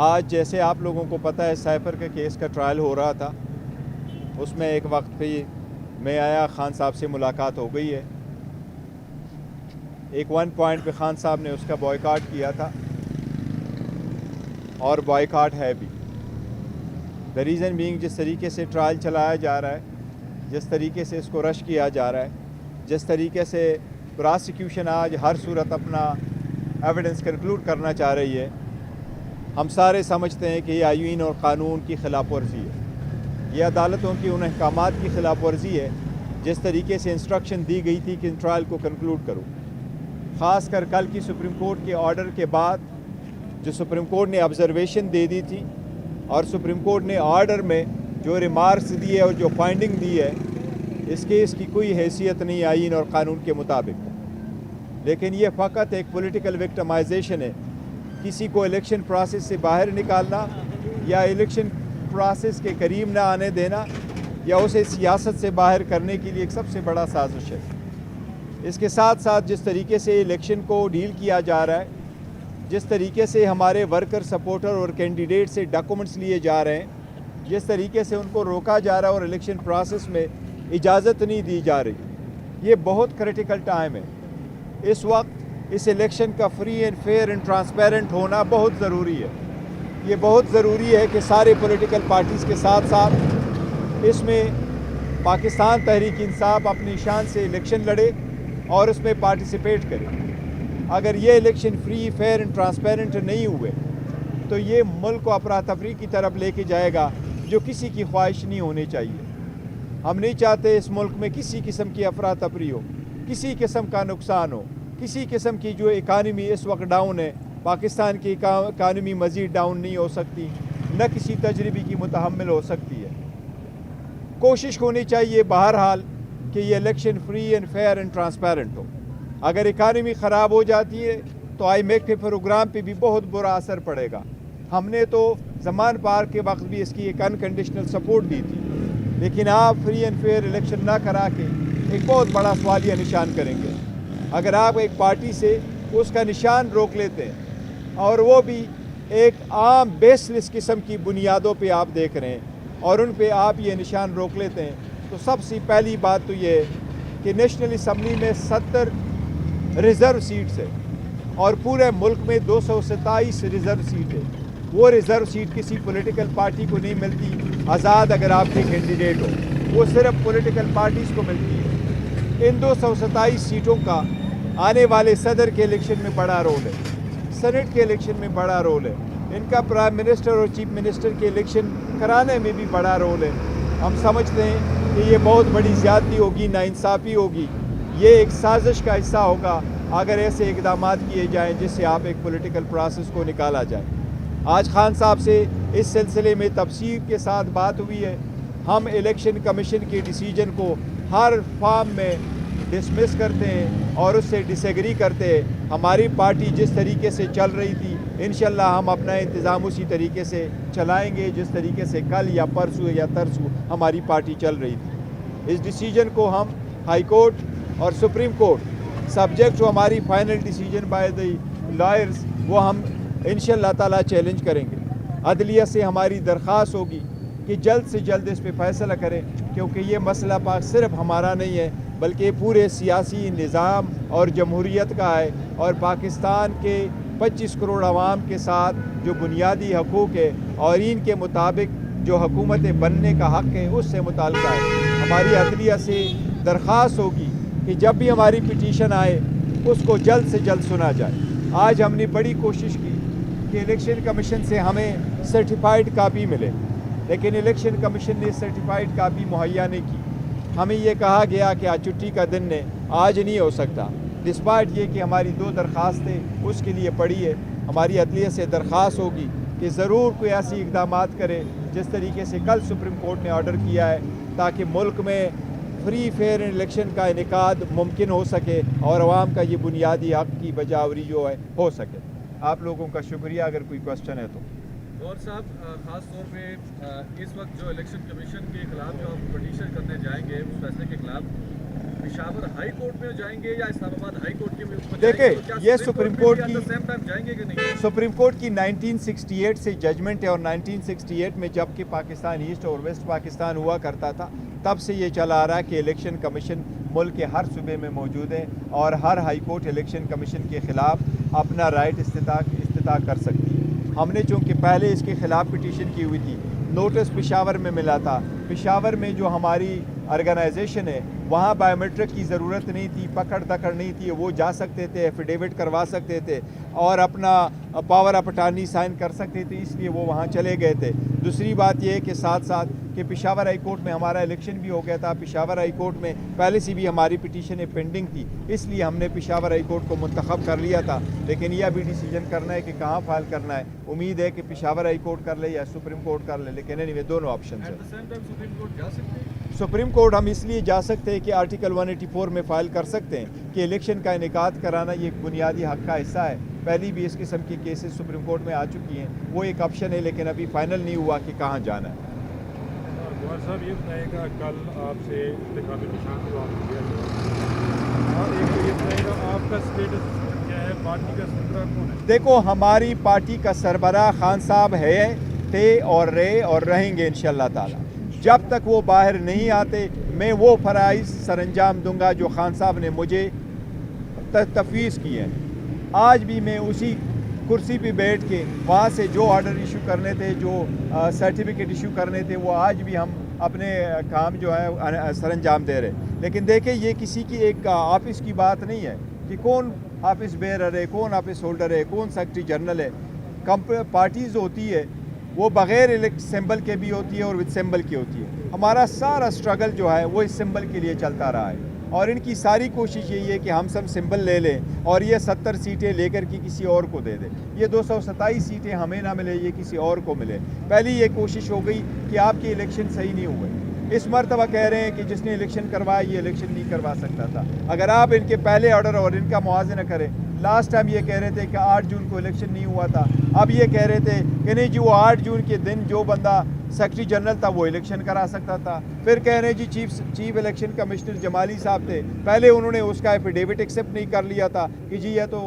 آج جیسے آپ لوگوں کو پتہ ہے سائفر کے کیس کا ٹرائل ہو رہا تھا، اس میں ایک وقت پہ میں آیا، خان صاحب سے ملاقات ہو گئی ہے۔ ایک ون پوائنٹ پہ خان صاحب نے اس کا بائیکاٹ کیا تھا اور بائیکاٹ ہے بھی۔ دا ریزن بینگ جس طریقے سے ٹرائل چلایا جا رہا ہے، جس طریقے سے اس کو رش کیا جا رہا ہے، جس طریقے سے پراسیکیوشن آج ہر صورت اپنا ایویڈنس کنکلوڈ کرنا چاہ رہی ہے، ہم سارے سمجھتے ہیں کہ یہ آئین اور قانون کی خلاف ورزی ہے، یہ عدالتوں کی ان احکامات کی خلاف ورزی ہے جس طریقے سے انسٹرکشن دی گئی تھی کہ ان ٹرائل کو کنکلوڈ کرو۔ خاص کر کل کی سپریم کورٹ کے آرڈر کے بعد جو سپریم کورٹ نے آبزرویشن دے دی تھی اور سپریم کورٹ نے آرڈر میں جو ریمارکس دیے اور جو فائنڈنگ دی ہے، اس کیس کی کوئی حیثیت نہیں آئین اور قانون کے مطابق، لیکن یہ فقط ایک پولیٹیکل وکٹمائزیشن ہے۔ کسی کو الیکشن پروسیس سے باہر نکالنا یا الیکشن پروسیس کے قریب نہ آنے دینا یا اسے سیاست سے باہر کرنے کے لیے ایک سب سے بڑا سازش ہے۔ اس کے ساتھ ساتھ جس طریقے سے الیکشن کو ڈیل کیا جا رہا ہے، جس طریقے سے ہمارے ورکر سپورٹر اور کینڈیڈیٹ سے ڈاکومنٹس لیے جا رہے ہیں، جس طریقے سے ان کو روکا جا رہا ہے اور الیکشن پروسیس میں اجازت نہیں دی جا رہی، یہ بہت کریٹیکل ٹائم ہے۔ اس وقت اس الیکشن کا free and fair and transparent ہونا بہت ضروری ہے۔ یہ بہت ضروری ہے کہ سارے پولیٹیکل پارٹیز کے ساتھ ساتھ اس میں پاکستان تحریک انصاف اپنی شان سے الیکشن لڑے اور اس میں پارٹیسپیٹ کرے۔ اگر یہ election free fair and transparent نہیں ہوئے تو یہ ملک کو افراتفری کی طرف لے کے جائے گا، جو کسی کی خواہش نہیں ہونی چاہیے۔ ہم نہیں چاہتے اس ملک میں کسی قسم کی افراتفری ہو، کسی قسم کا نقصان ہو، کسی قسم کی جو اکانومی اس وقت ڈاؤن ہے۔ پاکستان کی اکانومی مزید ڈاؤن نہیں ہو سکتی، نہ کسی تجربے کی متحمل ہو سکتی ہے۔ کوشش ہونی چاہیے بہرحال کہ یہ election free and fair and transparent ہو۔ اگر اکانومی خراب ہو جاتی ہے تو آئی میک کے پروگرام پہ بھی بہت برا اثر پڑے گا۔ ہم نے تو زمان پارک کے وقت بھی اس کی ایک انکنڈیشنل سپورٹ دی تھی، لیکن آپ فری اینڈ فیئر الیکشن نہ کرا کے ایک بہت بڑا سوالیہ نشان کریں گے۔ اگر آپ ایک پارٹی سے اس کا نشان روک لیتے ہیں اور وہ بھی ایک عام بیس لیس قسم کی بنیادوں پہ آپ دیکھ رہے ہیں اور ان پہ آپ یہ نشان روک لیتے ہیں، تو سب سے پہلی بات تو یہ ہے کہ نیشنل اسمبلی میں 70 ریزرو سیٹس ہے اور پورے ملک میں 227 ریزرو سیٹ ہے۔ وہ ریزرو سیٹ کسی پولیٹیکل پارٹی کو نہیں ملتی آزاد اگر آپ کے کینڈیڈیٹ ہو، وہ صرف پولیٹیکل پارٹیز کو ملتی ہے۔ ان 227 سیٹوں کا آنے والے صدر کے الیکشن میں بڑا رول ہے، سینٹ کے الیکشن میں بڑا رول ہے، ان کا پرائم منسٹر اور چیف منسٹر کے الیکشن کرانے میں بھی بڑا رول ہے۔ ہم سمجھتے ہیں کہ یہ بہت بڑی زیادتی ہوگی، ناانصافی ہوگی، یہ ایک سازش کا حصہ ہوگا اگر ایسے اقدامات کیے جائیں جس سے آپ ایک پولیٹیکل پروسیس کو نکالا جائے۔ آج خان صاحب سے اس سلسلے میں تفصیل کے ساتھ بات ہوئی ہے۔ ہم الیکشن کمیشن کے ڈیسیجن کو ہر فارم میں ڈسمس کرتے ہیں اور اس سے ڈس ایگری کرتے ہیں۔ ہماری پارٹی جس طریقے سے چل رہی تھی، انشاءاللہ ہم اپنا انتظام اسی طریقے سے چلائیں گے جس طریقے سے کل یا پرسوں یا ترسوں ہماری پارٹی چل رہی تھی۔ اس ڈیسیجن کو ہم ہائی کورٹ اور سپریم کورٹ سبجیکٹ ٹو ہماری final decision by the lawyers, وہ ہم انشاءاللہ تعالیٰ چیلنج کریں گے۔ عدلیہ سے ہماری درخواست ہوگی کہ جلد سے جلد اس پہ فیصلہ کریں، کیونکہ یہ مسئلہ صرف ہمارا نہیں ہے بلکہ پورے سیاسی نظام اور جمہوریت کا ہے، اور پاکستان کے 25 کروڑ عوام کے ساتھ جو بنیادی حقوق ہے اور ان کے مطابق جو حکومتیں بننے کا حق ہے اس سے متعلقہ ہے۔ ہماری عدلیہ سے درخواست ہوگی کہ جب بھی ہماری پٹیشن آئے اس کو جلد سے جلد سنا جائے۔ آج ہم نے بڑی کوشش کی کہ الیکشن کمیشن سے ہمیں سرٹیفائیڈ کاپی ملے، لیکن الیکشن کمیشن نے سرٹیفائیڈ کاپی مہیا نہیں کی۔ ہمیں یہ کہا گیا کہ آج چھٹی کا دن ہے، آج نہیں ہو سکتا، ڈسپائٹ یہ کہ ہماری 2 درخواستیں اس کے لیے پڑی ہے۔ ہماری عدلیہ سے درخواست ہوگی کہ ضرور کوئی ایسی اقدامات کرے جس طریقے سے کل سپریم کورٹ نے آرڈر کیا ہے، تاکہ ملک میں فری فیئر الیکشن کا انعقاد ممکن ہو سکے اور عوام کا یہ بنیادی حق کی بجاوری جو ہے ہو سکے۔ آپ لوگوں کا شکریہ۔ اگر کوئی کوسچن ہے تو اور صاحب، خاص طور پہ اس وقت جو الیکشن کمیشن کے خلاف جو آپ پٹیشن کرنے جائیں گے اس فیصلے کے خلاف، पेशावर हाई कोर्ट में जाएंगे या इस्लामाबाद हाई कोर्ट के में देखिए, जाएंगे? तो क्या ये सुप्रीम कोर्ट में भी की- at the same time जाएंगे कि नहीं? सुप्रीम कोर्ट की 1968 से जजमेंट है और 1968 में जबकि पाकिस्तान ईस्ट और वेस्ट पाकिस्तान हुआ करता था तब से ये चला आ रहा है कि इलेक्शन कमीशन मुल्क के हर सूबे में मौजूद है और हर हाई कोर्ट इलेक्शन कमीशन के ख़िलाफ़ अपना राइट इस्तिता कर सकती है। हमने चूँकि पहले इसके ख़िलाफ़ पिटीशन की हुई थी, नोटिस पेशावर में मिला था। पेशावर में जो हमारी ऑर्गेनाइजेशन है वहाँ बायोमेट्रिक की ज़रूरत नहीं थी, पकड़ दकड़ नहीं थी, वो जा सकते थे, एफिडेविट करवा सकते थे और अपना पावर ऑफ अटॉर्नी साइन कर सकते थे, इसलिए वो वहाँ चले गए थे। दूसरी बात ये है कि साथ साथ कि पेशावर हाई कोर्ट में हमारा इलेक्शन भी हो गया था। पेशावर हाई कोर्ट में पहले से भी हमारी पिटीशनें पेंडिंग थी, इसलिए हमने पेशावर हाई कोर्ट को मुंतखब कर लिया था। लेकिन यह अभी डिसीजन करना है कि कहाँ फाइल करना है। उम्मीद है कि पेशावर हाई कोर्ट कर ले या सुप्रीम कोर्ट कर ले, लेकिन एनीवे दोनों ऑप्शन At है। the same time supreme court जा सकते हैं? सुप्रीम कोर्ट हम इसलिए जा सकते हैं कि आर्टिकल 184 में फ़ाइल कर सकते हैं कि इलेक्शन का इनेकाद कराना ये एक बुनियादी हक़ का हिस्सा है। पहली भी इस किस्म की केसेस सुप्रीम कोर्ट में आ चुकी हैं, वो एक ऑप्शन है, लेकिन अभी फाइनल नहीं हुआ कि कहाँ जाना है। गौहर साहब ये बताएगा, कल आपसे इंतखाबी निशान को वापस लिया गया और एक तो ये बताएगा आपका स्टेटस क्या है, पार्टी का सरबराह कौन है? देखो, हमारी पार्टी का सरबराह खान साहब है, थे और रहे और रहेंगे इंशाअल्लाह ताला। जब तक वो बाहर नहीं आते मैं वो फ़राइज़ सरअंजाम दूंगा जो खान साहब ने मुझे तफवीज़ किए हैं। आज भी मैं उसी कुर्सी पे बैठ के वहाँ से जो ऑर्डर इशू करने थे, जो सर्टिफिकेट इशू करने थे, वो आज भी हम अपने काम जो है सरअंजाम दे रहे। लेकिन देखें, ये किसी की एक ऑफिस की बात नहीं है कि कौन ऑफिस बेरर है, कौन ऑफिस होल्डर है, कौन सेक्रेटरी जनरल है। पार्टीज़ होती है वो बग़ैर सिंबल के भी होती है और विद सिंबल की होती है। हमारा सारा स्ट्रगल जो है वो इस सिंबल के लिए चलता रहा है और इनकी सारी कोशिश यही है कि हम सब सिंबल ले लें और ये 70 सीटें लेकर के किसी और को दे दें। ये 227 सीटें हमें ना मिले, ये किसी और को मिले। पहली ये कोशिश हो गई कि आपके इलेक्शन सही नहीं हुए। इस मरतबा कह रहे हैं कि जिसने इलेक्शन करवाया ये इलेक्शन नहीं करवा सकता था। अगर आप इनके पहले ऑर्डर और इनका मुआवजा करें, लास्ट टाइम ये कह रहे थे कि 8 जून को इलेक्शन नहीं हुआ था, अब ये कह रहे थे कि नहीं जी वो 8 जून के दिन जो बंदा सेक्रेटरी जनरल था वो इलेक्शन करा सकता था। फिर कह रहे हैं जी चीफ इलेक्शन कमिश्नर जमाली साहब थे, पहले उन्होंने उसका एफिडेविट एक्सेप्ट नहीं कर लिया था कि जी यह तो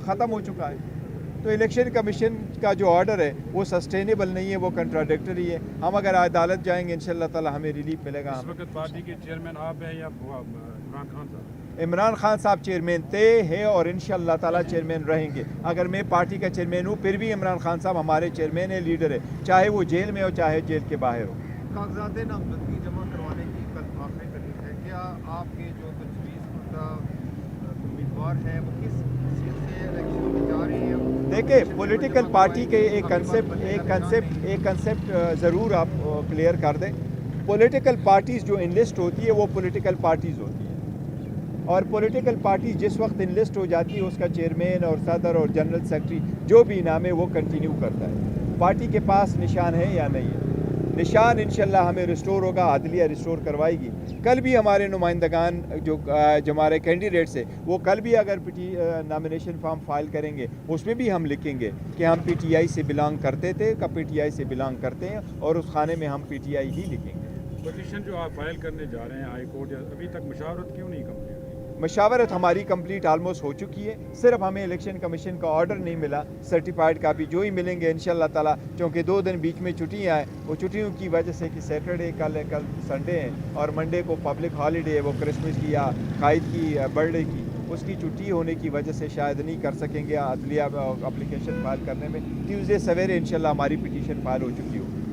ख़त्म हो चुका है। तो इलेक्शन कमीशन का जो ऑर्डर है वो सस्टेनेबल नहीं है, वो कंट्राडिक्टरी है। हम अगर अदालत जाएंगे इंशाअल्लाह ताला हमें रिलीफ मिलेगा। इस वक्त पार्टी के चेयरमैन आप हैं या इमरान खान साहब? इमरान खान साहब चेयरमैन थे, है और इंशाअल्लाह ताला चेयरमैन रहेंगे। अगर मैं पार्टी का चेयरमैन हूँ फिर भी इमरान खान साहब हमारे चेयरमैन है, लीडर है, चाहे वो जेल में हो चाहे जेल के बाहर हो। कागजात नामजदगी जमा करवाने की कल आखिरी तारीख है। क्या आपके जो तजवीज़ शुदा उम्मीदवार हैं वो किस हैसियत से इलेक्शन में जा रहे हैं? देखिए, पॉलिटिकल पार्टी के एक कंसेप्ट ज़रूर आप क्लियर कर दें। पॉलिटिकल पार्टीज़ जो इनलिस्ट होती है वो पॉलिटिकल पार्टीज़ होती है और पॉलिटिकल पार्टी जिस वक्त इनलिस्ट हो जाती है उसका चेयरमैन और सदर और जनरल सेक्रेटरी जो भी नाम है वो कंटिन्यू करता है। पार्टी के पास निशान है या नहीं है, निशान इंशाल्लाह हमें रिस्टोर होगा, अदलिया रिस्टोर करवाएगी। कल भी हमारे नुमाइंदगान जो हमारे कैंडिडेट्स है वो कल भी अगर नॉमिनेशन फॉर्म फाइल करेंगे उसमें भी हम लिखेंगे कि हम पीटीआई से बिलोंग करते थे, कब पीटीआई से बिलोंग करते हैं और उस खाने में हम पीटीआई ही लिखेंगे। पिटीशन जो आप फाइल करने जा रहे हैं हाई कोर्ट, अभी तक मुशावरत क्यों नहीं कंप्लीट? मशावरत हमारी कंप्लीट आलमोस्ट हो चुकी है, सिर्फ हमें इलेक्शन कमीशन का ऑर्डर नहीं मिला, सर्टिफाइड कापी जो ही मिलेंगे इंशाल्लाह ताला। क्योंकि 2 दिन बीच में छुट्टियाँ हैं, वो छुट्टियों की वजह से कि सैटरडे कल संडे है और मंडे को पब्लिक हॉलीडे है, वो क्रिसमस की या कायद की बर्थडे की, उसकी छुट्टी होने की वजह से शायद नहीं कर सकेंगे अदलिया अप्लीकेशन फाइल करने में। ट्यूसडे सवेरे इंशाल्लाह हमारी पिटीशन फाइल हो चुकी होगी।